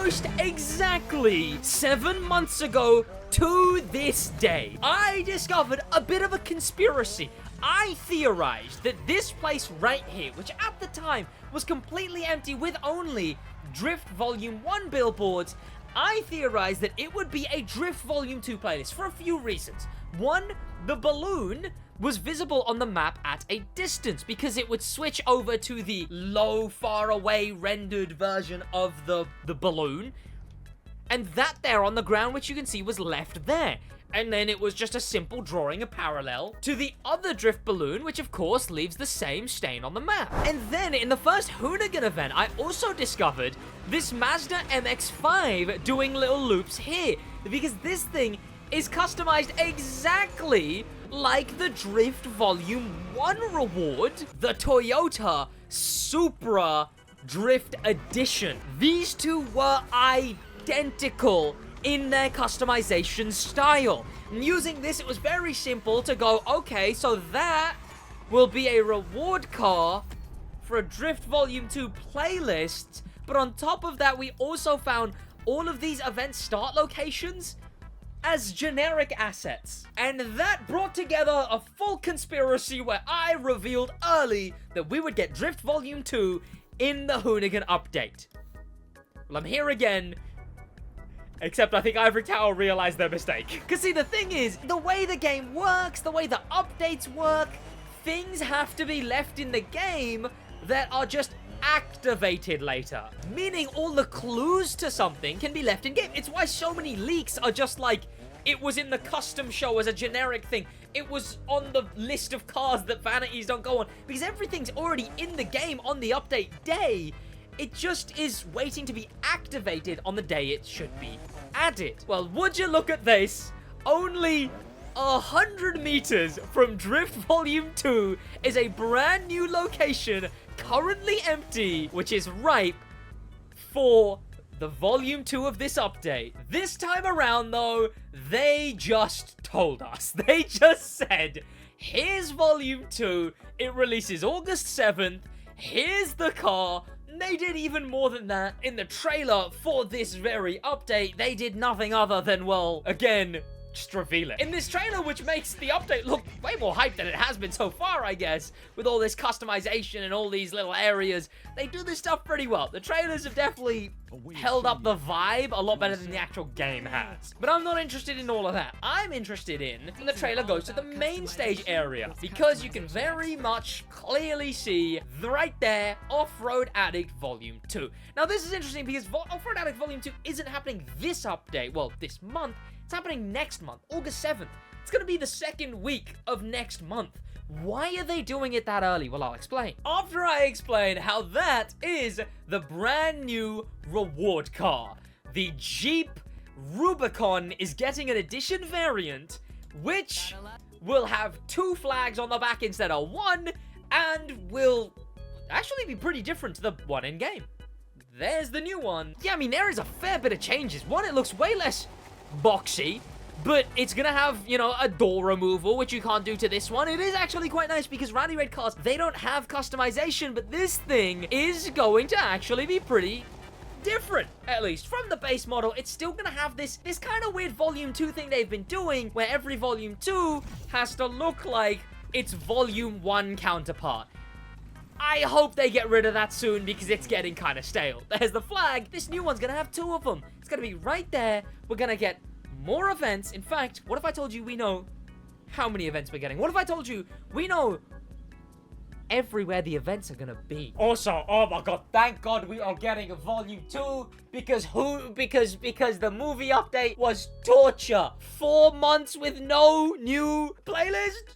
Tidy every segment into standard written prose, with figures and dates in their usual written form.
almost exactly 7 months ago to this day, I discovered a bit of a conspiracy. I theorized that this place right here, which at the time was completely empty with only Drift Volume 1 billboards, I theorized that it would be a Drift Volume 2 playlist for a few reasons. One, the balloon was visible on the map at a distance because it would switch over to the low, far away rendered version of the balloon. And that there on the ground, which you can see, was left there. And then it was just a simple drawing a parallel to the other drift balloon, which of course leaves the same stain on the map. And then in the first Hoonigan event, I also discovered this Mazda MX-5 doing little loops here, because this thing is customized exactly like the Drift Volume 1 reward, the Toyota Supra Drift Edition. These two were identical in their customization style. And using this, it was very simple to go, okay, so that will be a reward car for a Drift Volume 2 playlist, but on top of that, we also found all of these event start locations as generic assets. And that brought together a full conspiracy where I revealed early that we would get Drift Volume 2 in the Hoonigan update. Well, I'm here again, except I think Ivory Tower realized their mistake. Because see, the thing is, the way the game works, the way the updates work, things have to be left in the game that are just activated later. Meaning all the clues to something can be left in game. It's why so many leaks are just like, it was in the custom show as a generic thing. It was on the list of cars that vanities don't go on. Because everything's already in the game on the update day. It just is waiting to be activated on the day it should be added. Well, would you look at this? Only 100 meters from Drift Volume 2 is a brand new location, currently empty, which is ripe for the Volume 2 of this update. This time around, though, they just told us. They just said, here's Volume 2. It releases August 7th. Here's the car. They did even more than that. In the trailer for this very update, they did nothing other than, well, again, just reveal it. In this trailer, which makes the update look way more hyped than it has been so far, I guess, with all this customization and all these little areas, they do this stuff pretty well. The trailers have definitely held up the vibe a lot better than the actual game has. But I'm not interested in all of that. I'm interested in when the trailer goes to the main stage area, because you can very much clearly see right there, Off-Road Addict Volume 2. Now this is interesting because Off-Road Addict Volume 2 isn't happening this update, well, this month. It's happening next month, August 7th. It's gonna be the second week of next month. Why are they doing it that early? Well, I'll explain. After I explain how that is the brand new reward car, the Jeep Rubicon is getting an edition variant, which will have 2 flags on the back instead of 1, and will actually be pretty different to the one in game. There's the new one. Yeah, I mean, there is a fair bit of changes. One, it looks way less boxy, but it's gonna have, you know, a door removal, which you can't do to this one. It is actually quite nice because Rally Raid cars, they don't have customization, but this thing is going to actually be pretty different, at least from the base model. It's still gonna have this kind of weird Volume 2 thing they've been doing, where every Volume 2 has to look like its Volume 1 counterpart. I hope they get rid of that soon because it's getting kind of stale. There's the flag. This new one's gonna have 2 of them. It's gonna be right there. We're gonna get more events. In fact, what if I told you we know how many events we're getting? What if I told you we know everywhere the events are gonna be? Also, oh my god, thank god we are getting a Volume 2 because the movie update was torture. 4 months with no new playlist?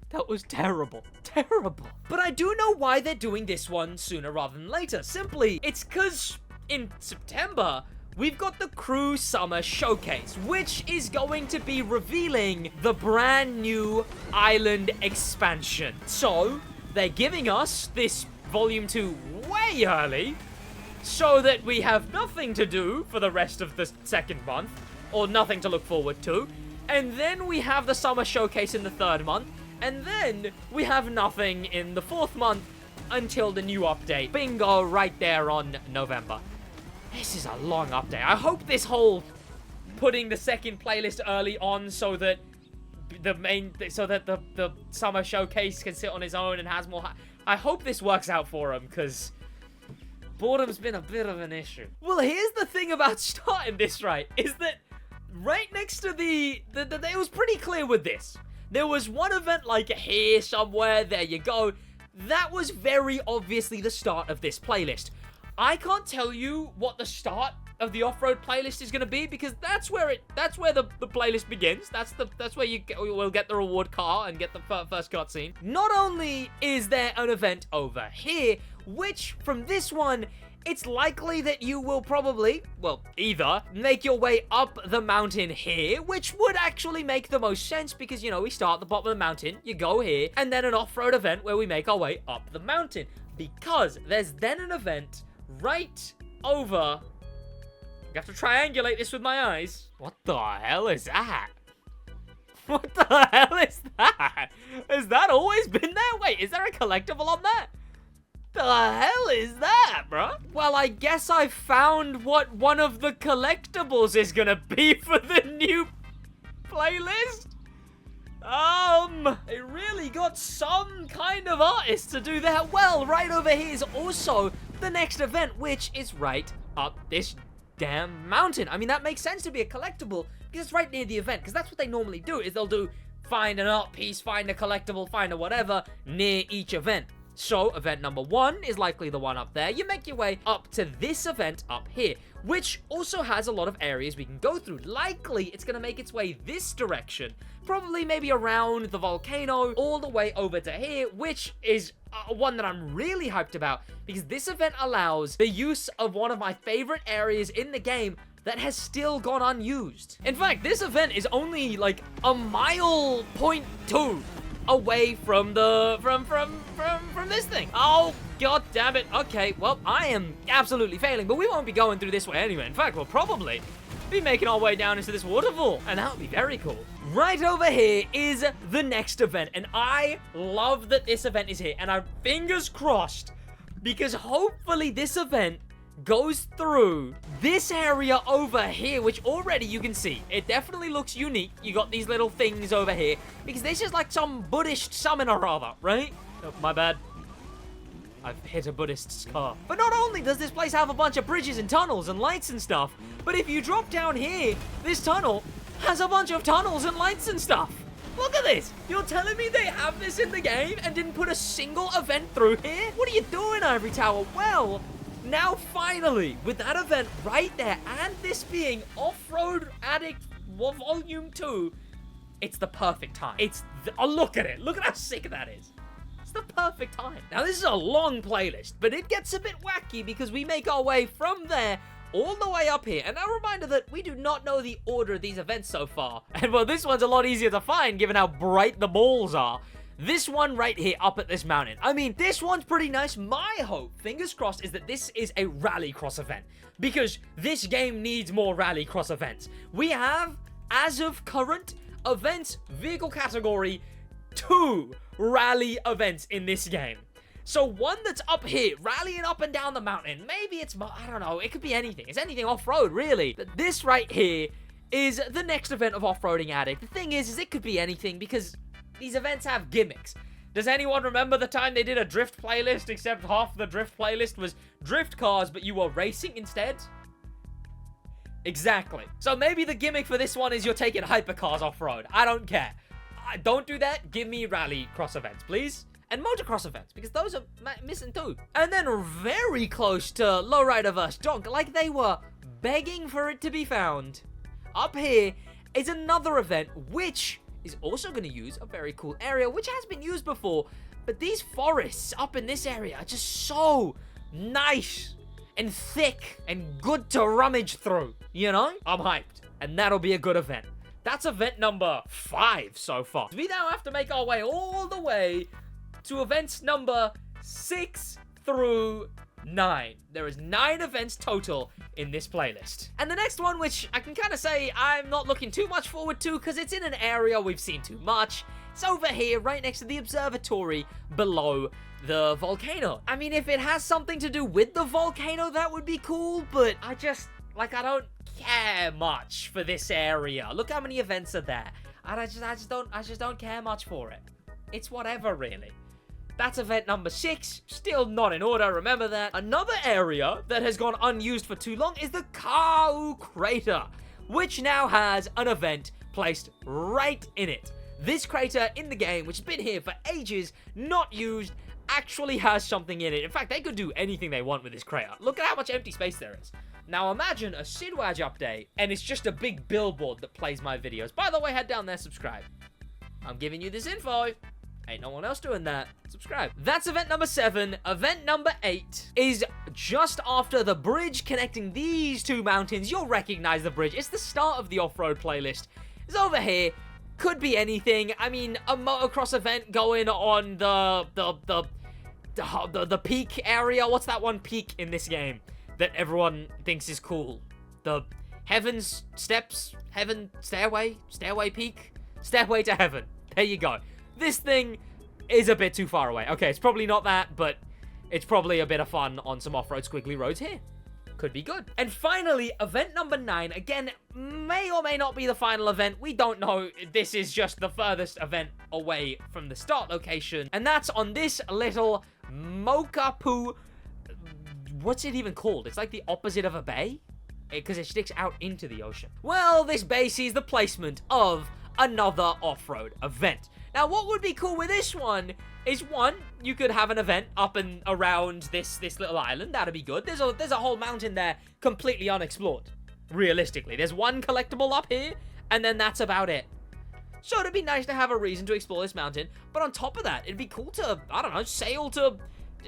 That was terrible. Terrible. But I do know why they're doing this one sooner rather than later. Simply, it's because in September, we've got the Crew Summer Showcase, which is going to be revealing the brand new island expansion. So, they're giving us this Volume 2 way early, so that we have nothing to do for the rest of the second month, or nothing to look forward to. And then we have the Summer Showcase in the 3rd month, and then we have nothing in the 4th month, until the new update. Bingo, right there on November. This is a long update. I hope this whole putting the second playlist early on so that the summer showcase can sit on its own and has more... I hope this works out for him, because boredom's been a bit of an issue. Well, here's the thing about starting this right, is that right next to it was pretty clear with this. There was one event like here somewhere, there you go. That was very obviously the start of this playlist. I can't tell you what the start of the off-road playlist is going to be, because that's where the playlist begins. That's where you will get the reward car and get the first cutscene. Not only is there an event over here, which from this one, it's likely that you will probably, well, either make your way up the mountain here, which would actually make the most sense because, you know, we start at the bottom of the mountain, you go here, and then an off-road event where we make our way up the mountain. Because there's then an event right over... I have to triangulate this with my eyes. What the hell is that? What the hell is that? Has that always been there? Wait, is there a collectible on that? The hell is that, bro? Well, I guess I found what one of the collectibles is gonna be for the new playlist. They really got some kind of artist to do that. Well, right over here is also the next event, which is right up this damn mountain. I mean, that makes sense to be a collectible because it's right near the event, because that's what they normally do, is they'll do find an art piece, find a collectible, find a whatever near each event. So, event number 1 is likely the one up there. You make your way up to this event up here, which also has a lot of areas we can go through. Likely, it's going to make its way this direction. Probably maybe around the volcano, all the way over to here, which is one that I'm really hyped about, because this event allows the use of one of my favorite areas in the game that has still gone unused. In fact, this event is only like a mile point 2 away from the from this thing. Oh, god damn it. Okay, well, I am absolutely failing, but we won't be going through this way anyway. In fact, we'll probably be making our way down into this waterfall, and that would be very cool. Right over here is the next event, and I love that this event is here, and I'm fingers crossed, because hopefully this event goes through this area over here, which already you can see. It definitely looks unique. You got these little things over here, because this is like some Buddhist summon or other, right? Oh, my bad. I've hit a Buddhist's car. But not only does this place have a bunch of bridges and tunnels and lights and stuff, but if you drop down here, this tunnel has a bunch of tunnels and lights and stuff. Look at this. You're telling me they have this in the game and didn't put a single event through here? What are you doing, Ivory Tower? Well, now finally, with that event right there, and this being Offroad Volume 2, it's the perfect time. Oh, look at it. Look at how sick that is. It's the perfect time. Now, this is a long playlist, but it gets a bit wacky because we make our way from there all the way up here. And a reminder that we do not know the order of these events so far. And, well, this one's a lot easier to find given how bright the balls are. This one right here up at this mountain. I mean, this one's pretty nice. My hope, fingers crossed, is that this is a rallycross event, because this game needs more rallycross events. We have, as of current, events, vehicle category, 2 rally events in this game. So one that's up here, rallying up and down the mountain. Maybe it's, I don't know, it could be anything. It's anything off-road, really. But this right here is the next event of Off-Roading Addict. The thing is it could be anything, because these events have gimmicks. Does anyone remember the time they did a drift playlist, except half the drift playlist was drift cars, but you were racing instead? Exactly. So maybe the gimmick for this one is you're taking hypercars off-road. I don't care. Don't do that. Give me rally cross events, please. And motocross events, because those are missing too. And then very close to Lowrider vs. Donk, like they were begging for it to be found. Up here is another event, which is also going to use a very cool area, which has been used before. But these forests up in this area are just so nice and thick and good to rummage through, you know? I'm hyped, and that'll be a good event. That's event number 5 so far. We now have to make our way all the way to events number 6 through 9. There is 9 events total in this playlist. And the next one, which I can kind of say I'm not looking too much forward to, because it's in an area we've seen too much. It's over here, right next to the observatory below the volcano. I mean, if it has something to do with the volcano, that would be cool, but I just, like, I don't care much for this area. Look how many events are there. And I just don't care much for it. It's whatever, really. That's event number 6. Still not in order, remember that. Another area that has gone unused for too long is the Kau Crater, which now has an event placed right in it. This crater in the game, which has been here for ages, not used, actually has something in it. In fact, they could do anything they want with this crater. Look at how much empty space there is. Now imagine a SidWaj update, and it's just a big billboard that plays my videos. By the way, head down there, subscribe. I'm giving you this info. Ain't no one else doing that. Subscribe. That's event number 7. Event number 8 is just after the bridge connecting these two mountains. You'll recognize the bridge. It's the start of the off-road playlist. It's over here. Could be anything. I mean, a motocross event going on the peak area. What's that one peak in this game that everyone thinks is cool? The Heaven's Steps? Heaven Stairway? Stairway Peak? Stairway to Heaven. There you go. This thing is a bit too far away. Okay, it's probably not that, but it's probably a bit of fun on some off-road squiggly roads here. Could be good. And finally, event number 9. Again, may or may not be the final event. We don't know. This is just the furthest event away from the start location. And that's on this little Mokapu. What's it even called? It's like the opposite of a bay, because it sticks out into the ocean. Well, this bay sees the placement of another off-road event. Now, what would be cool with this one is, one, you could have an event up and around this little island. That'd be good. There's a whole mountain there completely unexplored. Realistically, there's one collectible up here, and then that's about it. So it'd be nice to have a reason to explore this mountain. But on top of that, it'd be cool to, I don't know, sail to,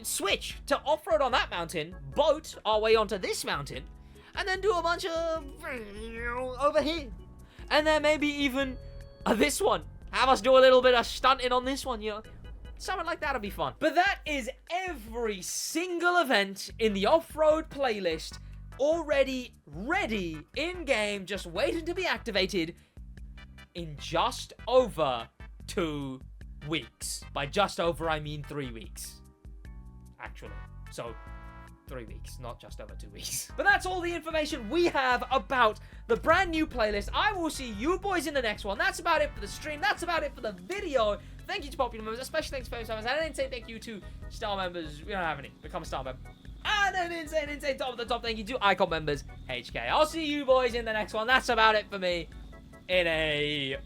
switch to off-road on that mountain, boat our way onto this mountain, and then do a bunch of over here. And then maybe even this one. Have us do a little bit of stunting on this one, you know. Something like that would be fun. But that is every single event in the off-road playlist already ready in-game, just waiting to be activated in just over 2 weeks. By just over, I mean 3 weeks. Actually. So, 3 weeks, not just over 2 weeks. But that's all the information we have about the brand new playlist. I will see you boys in the next one. That's about it for the stream. That's about it for the video. Thank you to popular members, especially thanks to famous members. I didn't say thank you to star members. We don't have any. Become a star member. And an insane top of the top thank you to icon members HK. I'll see you boys in the next one. That's about it for me in a